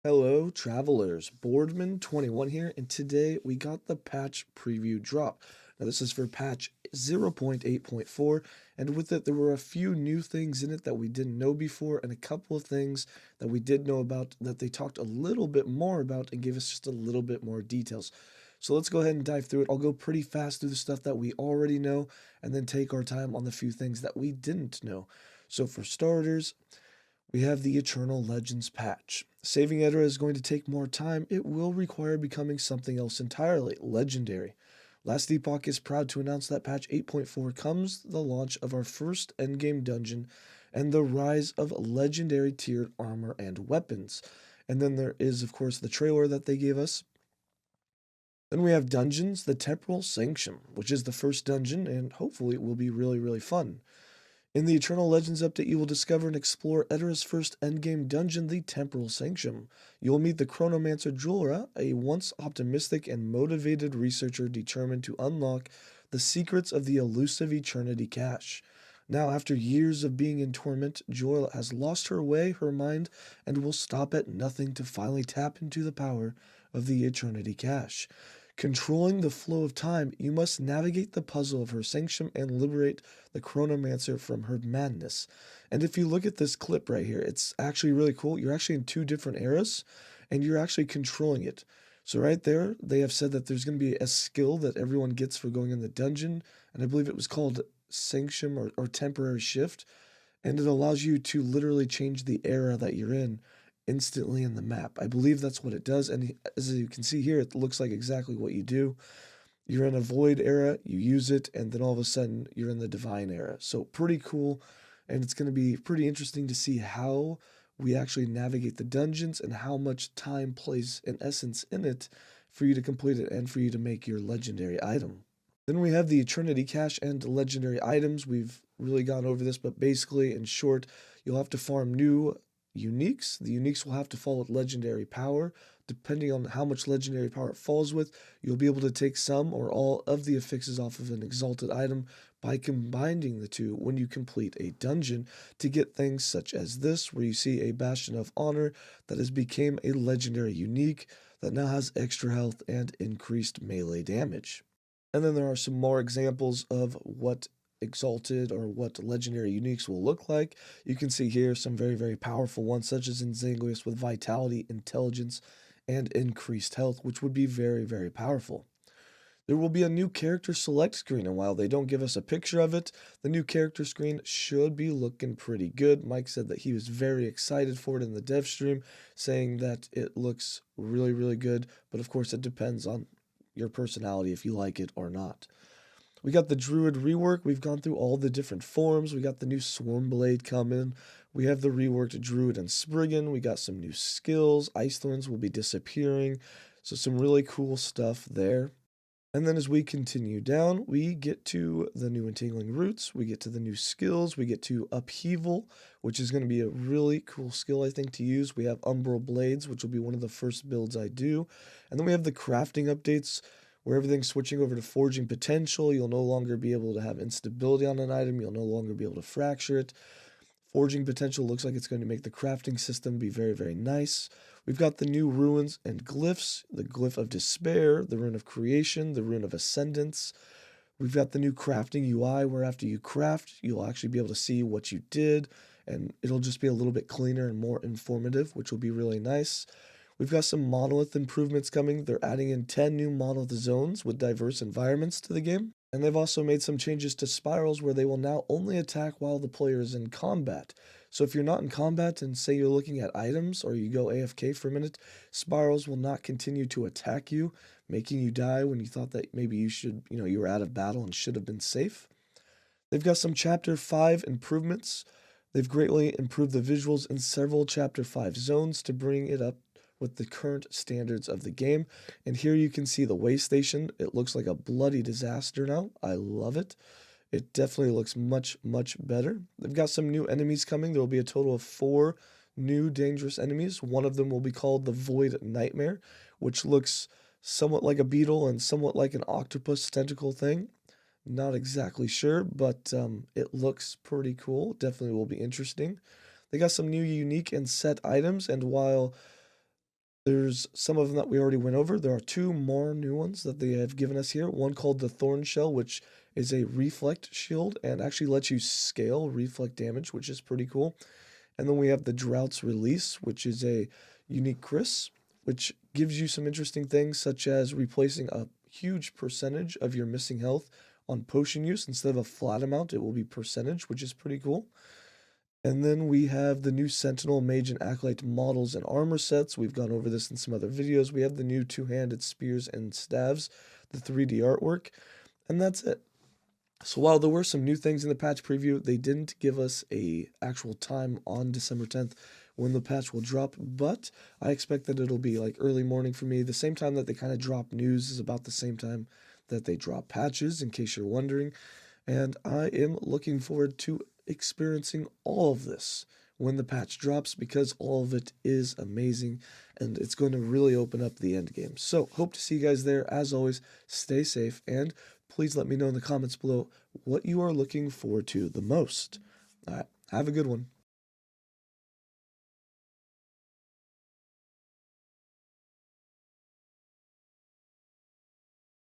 Hello, travelers. Boardman21 here, and today we got the patch preview drop. Now, this is for patch 0.8.4, and with it, there were a few new things in it that we didn't know before, and a couple of things that we did know about that they talked a little bit more about and gave us just a little bit more details. So let's go ahead and dive through it. I'll go pretty fast through the stuff that we already know, and then take our time on the few things that we didn't know. So for starters, we have the Eternal Legends patch. Saving Edra is going to take more time. It will require becoming something else entirely, legendary. Last Epoch is proud to announce that patch 8.4 comes the launch of our first endgame dungeon and the rise of legendary tiered armor and weapons. And then there is, of course, the trailer that they gave us. Then we have Dungeons, the Temporal Sanctum, which is the first dungeon, and hopefully it will be really, really fun. In the Eternal Legends update, you will discover and explore Edra's first endgame dungeon, the Temporal Sanctum. You will meet the Chronomancer Julra, a once optimistic and motivated researcher determined to unlock the secrets of the elusive Eternity Cache. Now, after years of being in torment, Julra has lost her way, her mind, and will stop at nothing to finally tap into the power of the Eternity Cache. Controlling the flow of time, you must navigate the puzzle of her sanctum and liberate the Chronomancer from her madness. And if you look at this clip right here, it's actually really cool. You're actually in two different eras, and you're actually controlling it. So right there, they have said that there's going to be a skill that everyone gets for going in the dungeon, and I believe it was called Sanctum or Temporary Shift, and it allows you to literally change the era that you're in instantly in the map. I believe that's what it does, and as you can see here, it looks like exactly what you do. You're in a void era, you use it, and then all of a sudden you're in the divine era. So pretty cool, and it's going to be pretty interesting to see how we actually navigate the dungeons and how much time plays in essence in it for you to complete it and for you to make your legendary item. Then we have the Eternity Cache and legendary items. We've really gone over this, but basically, in short, you'll have to farm new uniques. The uniques will have to fall with legendary power. Depending on how much legendary power it falls with, you'll be able to take some or all of the affixes off of an exalted item by combining the two when you complete a dungeon to get things such as this, where you see a Bastion of Honor that has become a legendary unique that now has extra health and increased melee damage. And then there are some more examples of what exalted or what legendary uniques will look like. You can see here some very, very powerful ones, such as 𝐁𝐮𝐲 with vitality, intelligence, and increased health, which would be very, very powerful. There will be a new character select screen, and while they don't give us a picture of it, the new character screen should be looking pretty good. Mike said that he was very excited for it in the dev stream, saying that it looks really, really good, but of course it depends on your personality if you like it or not. We got the Druid rework. We've gone through all the different forms. We got the new Swarm Blade coming. We have the reworked Druid and Spriggan. We got some new skills. Ice Thorns will be disappearing. So some really cool stuff there. And then as we continue down, we get to the new Entangling Roots. We get to the new skills. We get to Upheaval, which is going to be a really cool skill, I think, to use. We have Umbral Blades, which will be one of the first builds I do. And then we have the crafting updates, where everything's switching over to Forging Potential. You'll no longer be able to have instability on an item. You'll no longer be able to fracture it. Forging Potential looks like it's going to make the crafting system be very, very nice. We've got the new runes and glyphs, the Glyph of Despair, the Rune of Creation, the Rune of Ascendance. We've got the new crafting UI, where after you craft, you'll actually be able to see what you did, and it'll just be a little bit cleaner and more informative, which will be really nice. We've got some monolith improvements coming. They're adding in 10 new monolith zones with diverse environments to the game. And they've also made some changes to spirals, where they will now only attack while the player is in combat. So if you're not in combat and say you're looking at items or you go AFK for a minute, spirals will not continue to attack you, making you die when you thought that maybe you were out of battle and should have been safe. They've got some Chapter 5 improvements. They've greatly improved the visuals in several Chapter 5 zones to bring it up with the current standards of the game. And here you can see the way station. It looks like a bloody disaster now. I love it. It definitely looks much, much better. They've got some new enemies coming. There will be a total of 4 new dangerous enemies. One of them will be called the Void Nightmare, which looks somewhat like a beetle and somewhat like an octopus tentacle thing. Not exactly sure, but it looks pretty cool. Definitely will be interesting. They got some new unique and set items, and while There's some of them that we already went over. There are 2 more new ones that they have given us here. One called the Thorn Shell, which is a reflect shield and actually lets you scale reflect damage, which is pretty cool. And then we have the Drought's Release, which is a unique Chris, which gives you some interesting things, such as replacing a huge percentage of your missing health on potion use. Instead of a flat amount, it will be percentage, which is pretty cool. And then we have the new Sentinel, Mage, and Acolyte models and armor sets. We've gone over this in some other videos. We have the new 2-handed spears and staves, the 3D artwork, and that's it. So while there were some new things in the patch preview, they didn't give us a actual time on December 10th when the patch will drop, but I expect that it'll be like early morning for me. The same time that they kind of drop news is about the same time that they drop patches, in case you're wondering. And I am looking forward to experiencing all of this when the patch drops, because all of it is amazing and it's going to really open up the end game. So hope to see you guys there. As always, stay safe, and please let me know in the comments below what you are looking forward to the most. All right, have a good one.